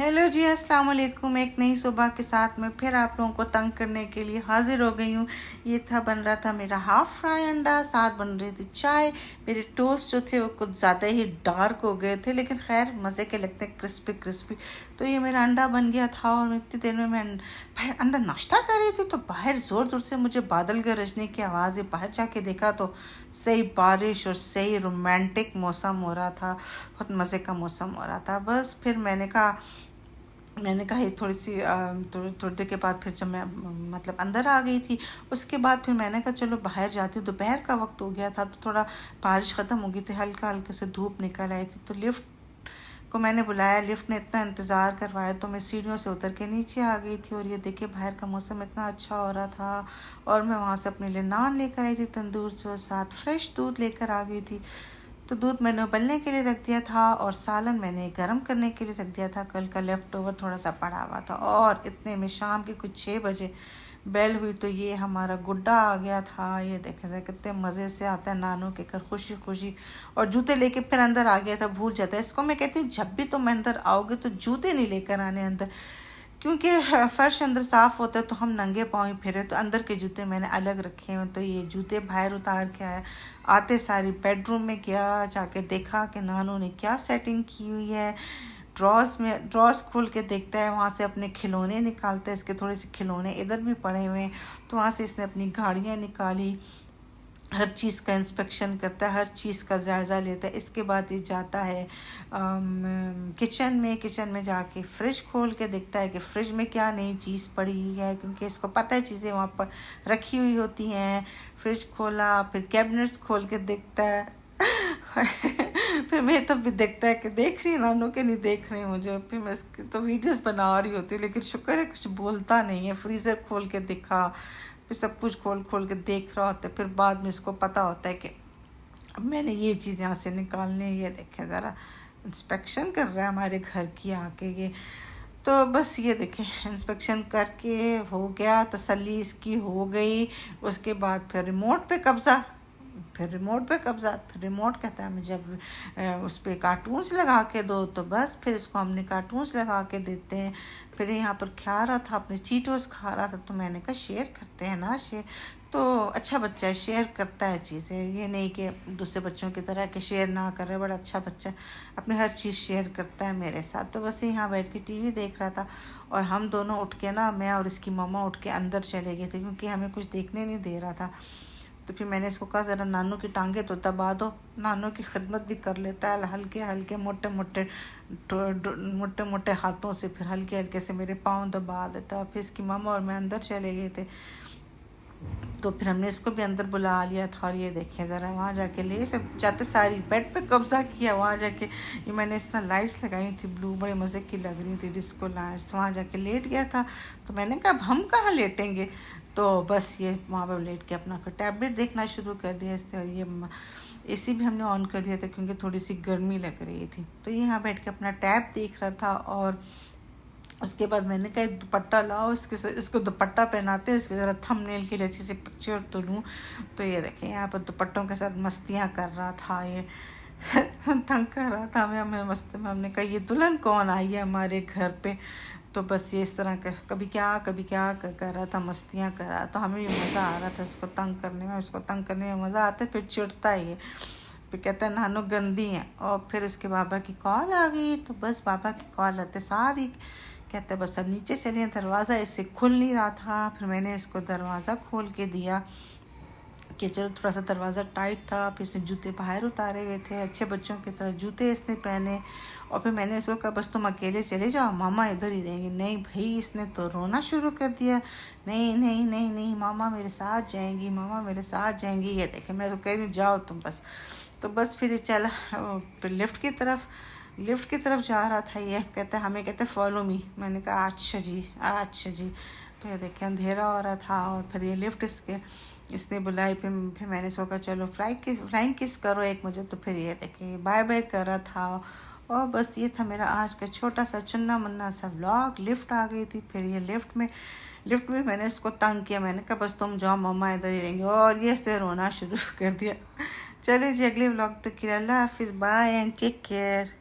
Hello जी, अस्सलाम वालेकुम। एक नई सुबह के साथ मैं फिर आप लोगों को तंग करने के लिए हाजिर हो गई हूँ। ये बन रहा था मेरा हाफ फ्राई अंडा, साथ बन रही थी चाय। मेरे टोस्ट जो थे वो कुछ ज़्यादा ही डार्क हो गए थे, लेकिन खैर मज़े के लगते हैं, क्रिस्पी क्रिस्पी। तो ये मेरा अंडा बन गया था और इतनी देर में मैं बाहर अंदर नाश्ता कर रही थी तो बाहर ज़ोर ज़ोर से मुझे बादल गरजने की आवाज़ है। बाहर जाके देखा तो सही बारिश और सही रोमांटिक मौसम हो रहा था, बहुत मज़े का मौसम हो रहा था। बस फिर मैंने कहा ये थोड़ी देर के बाद फिर जब मैं मतलब अंदर आ गई थी, उसके बाद फिर मैंने कहा चलो बाहर जाती हूँ। दोपहर का वक्त हो गया था तो थोड़ा बारिश ख़त्म हो गई थी, हल्का हल्के से धूप निकल आई थी। तो लिफ्ट को मैंने बुलाया, लिफ्ट ने इतना इंतज़ार करवाया तो मैं सीढ़ियों से उतर के नीचे आ गई थी। और ये देखिए बाहर का मौसम इतना अच्छा हो रहा था और मैं वहाँ से अपने लिए नान लेकर आई थी तंदूर से, और साथ फ्रेश दूध लेकर आ गई थी। तो दूध मैंने उबलने के लिए रख दिया था और सालन मैंने गरम करने के लिए रख दिया था। कल का लेफ़्ट ओवर थोड़ा सा पड़ा हुआ था। और इतने में शाम के कुछ 6 बजे बेल हुई तो ये हमारा गुड्डा आ गया था। ये देखे जरा कितने मज़े से आता है नानों के घर, खुशी खुशी। और जूते लेके फिर अंदर आ गया था, भूल जाता है इसको। मैं कहती हूँ जब भी तुम अंदर आओगे तो जूते नहीं लेकर आने अंदर, क्योंकि फर्श अंदर साफ़ होता है तो हम नंगे पाँव ही फिरे। तो अंदर के जूते मैंने अलग रखे हैं, तो ये जूते बाहर उतार के आया। आते सारी बेडरूम में गया, जाके देखा कि नानू ने क्या सेटिंग की हुई है। ड्रॉस खोल के देखता है, वहाँ से अपने खिलौने निकालता है। इसके थोड़े से खिलौने इधर भी पड़े हुए हैं, तो वहाँ से इसने अपनी गाड़ियाँ निकाली। हर चीज़ का इंस्पेक्शन करता है, हर चीज़ का जायज़ा लेता है। इसके बाद ये जाता है किचन में जाके फ्रिज खोल के देखता है कि फ्रिज में क्या नई चीज़ पड़ी हुई है, क्योंकि इसको पता है चीज़ें वहाँ पर रखी हुई होती हैं। फ्रिज खोला, फिर कैबिनेट्स खोल के देखता है फिर मैं तब भी देखता है कि देख रही है नानू के नहीं देख रही मुझे। फिर मैं इसकी तो वीडियोस बना रही होती हूँ, लेकिन शुक्र है कुछ बोलता नहीं है। फ्रीज़र खोल के दिखा, फिर सब कुछ खोल खोल के देख रहा होता है। फिर बाद में इसको पता होता है कि अब मैंने ये चीज़ यहाँ से निकालनी है। ये देखें ज़रा, इंस्पेक्शन कर रहा है हमारे घर की आके ये। तो बस ये देखें, इंस्पेक्शन करके हो गया, तसल्ली इसकी हो गई। उसके बाद फिर रिमोट पे कब्ज़ा, फिर रिमोट कहता है मुझे उस पर कार्टून्स लगा के दो। तो बस फिर इसको हमने कार्टून्स लगा के देते हैं। फिर यहाँ पर खा रहा था, अपने चीटोस खा रहा था, तो मैंने कहा शेयर करते हैं ना। शेयर तो अच्छा बच्चा है, शेयर करता है चीज़ें, ये नहीं कि दूसरे बच्चों की तरह कि शेयर ना कर रहे। बड़ा अच्छा बच्चा है, अपनी हर चीज़ शेयर करता है मेरे साथ। तो बस यहाँ बैठ के टीवी देख रहा था और हम दोनों उठ के ना, मैं और इसकी मम्मा उठ के अंदर चले गए थे, क्योंकि हमें कुछ देखने नहीं दे रहा था। तो फिर मैंने इसको कहा ज़रा नानू की टांगे तो दबा दो, नानू की खिदमत भी कर लेता है हल्के हल्के मोटे मोटे हाथों से। फिर हल्के हल्के से मेरे पाँव दबा देता है। फिर इसकी मम्मा और मैं अंदर चले गए थे, तो फिर हमने इसको भी अंदर बुला लिया था। और ये देखिए ज़रा, वहाँ जाके ले सब जाते सारी बेड पे कब्ज़ा किया। वहाँ जाके ये मैंने इस तरह लाइट्स लगाई थी ब्लू, बड़े मज़े की लग रही थी, डिस्को लाइट्स। वहाँ जाके लेट गया था। तो मैंने कहा अब हम कहाँ लेटेंगे, तो बस ये वहाँ पर लेट के अपना फिर टैबलेट देखना शुरू कर दिया इसने। और ये एसी भी हमने ऑन कर दिया था क्योंकि थोड़ी सी गर्मी लग रही थी। तो यहाँ बैठ के अपना टैब देख रहा था। और उसके बाद मैंने कहा दुपट्टा लाओ, इसको दुपट्टा पहनाते हैं, इसके ज़रा थंबनेल के लिए अच्छी सी पिक्चर तो लूँ। तो ये देखें यहाँ पर दुपट्टों के साथ मस्तियाँ कर रहा था ये तंग कर रहा था हमें मस्त में। हमने कहा ये दुल्हन कौन आई है हमारे घर पे। तो बस ये इस तरह का कभी क्या कर रहा था, मस्तियाँ कर रहा। तो हमें भी मज़ा आ रहा था इसको तंग करने में। उसको तंग करने में मज़ा आता है, फिर चिढ़ता है ये, फिर कहता है नानू गंदी हैं। और फिर उसके बाबा की कॉल आ गई। तो बस बाबा की कॉल आते सारी कहते बस अब नीचे चलिए, दरवाज़ा इससे खुल नहीं रहा था। फिर मैंने इसको दरवाज़ा खोल के दिया कि चलो, थोड़ा सा दरवाज़ा टाइट था। फिर इसने जूते बाहर उतारे हुए थे, अच्छे बच्चों की तरह जूते इसने पहने। और फिर मैंने इसको कहा बस तुम अकेले चले जाओ, मामा इधर ही रहेंगे। नहीं भाई, इसने तो रोना शुरू कर दिया। नहीं नहीं नहीं नहीं, मामा मेरे साथ जाएंगी, मामा मेरे साथ जाएंगी। ये देखे, मैं तो कह रही हूँ जाओ तुम बस। तो बस फिर चला फिर लिफ्ट की तरफ जा रहा था। ये कहता है, हमें कहते फॉलो मी। मैंने कहा अच्छा जी। तो ये देखे अंधेरा हो रहा था और फिर ये लिफ्ट इसने बुलाई। फिर मैंने सोचा चलो फ्लाइंग किस करो एक मुझे। तो फिर ये देखे बाय बाय कर रहा था। और बस ये था मेरा आज का छोटा सा चुन्ना मुन्ना सा व्लॉग। लिफ्ट आ गई थी, फिर ये लिफ्ट में मैंने इसको तंग किया। मैंने कहा बस तुम जाओ, मम्मा इधर ही रहेंगे। और ये इसने रोना शुरू कर दिया। चलिए जी, अगले व्लॉग तक के लिए अल्लाह हाफिज़, बाय एंड टेक केयर।